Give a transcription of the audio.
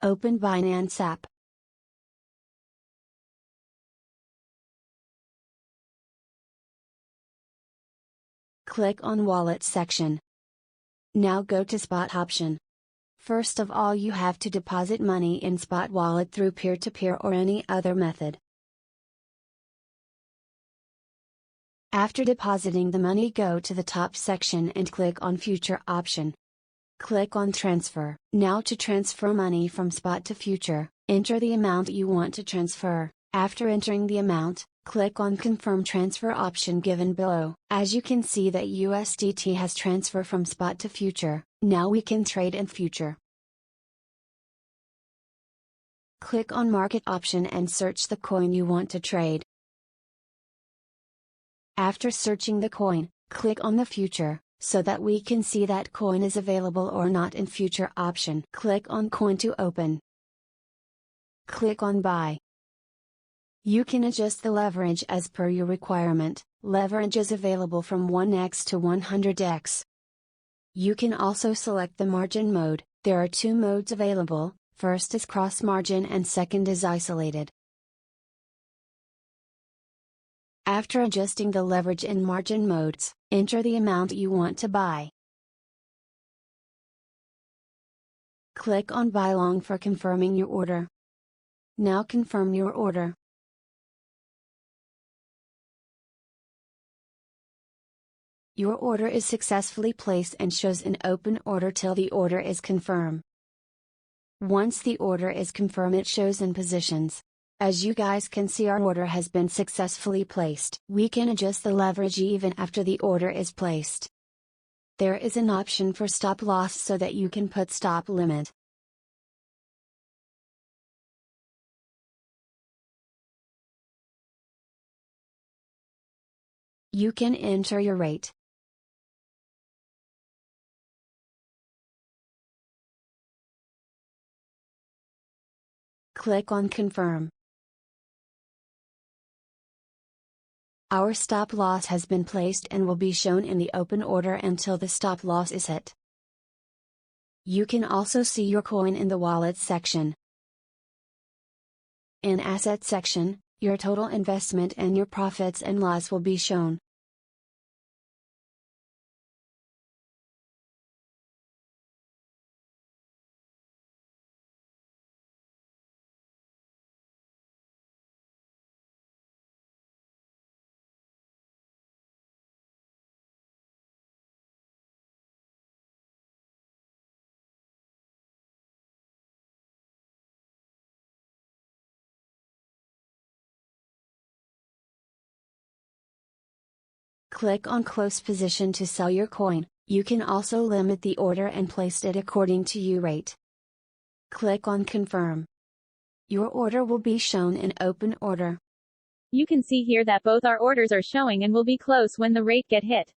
Open Binance app. Click on Wallet section. Now go to Spot option. First of all, you have to deposit money in Spot wallet through peer-to-peer or any other method. After depositing the money, go to the top section and click on Future option. Click on Transfer. Now to transfer money from Spot to Future, enter the amount you want to transfer. After entering the amount, click on Confirm Transfer option given below. As you can see that USDT has transferred from Spot to Future, now we can trade in Future. Click on Market option and search the coin you want to trade. After searching the coin, click on the Future, so that we can see that coin is available or not in Future option. Click on Coin to open. Click on Buy. You can adjust the leverage as per your requirement. Leverage is available from 1x to 100x. You can also select the margin mode. There are two modes available, first is cross margin and second is isolated. After adjusting the leverage and margin modes, enter the amount you want to buy. Click on Buy Long for confirming your order. Now confirm your order. Your order is successfully placed and shows an open order till the order is confirmed. Once the order is confirmed, it shows in positions. As you guys can see, our order has been successfully placed. We can adjust the leverage even after the order is placed. There is an option for stop loss so that you can put stop limit. You can enter your rate. Click on Confirm. Our stop loss has been placed and will be shown in the open order until the stop loss is hit. You can also see your coin in the Wallet section. In Asset section, your total investment and your profits and loss will be shown. Click on Close Position to sell your coin. You can also limit the order and place it according to your rate. Click on Confirm. Your order will be shown in open order. You can see here that both our orders are showing and will be close when the rate get hit.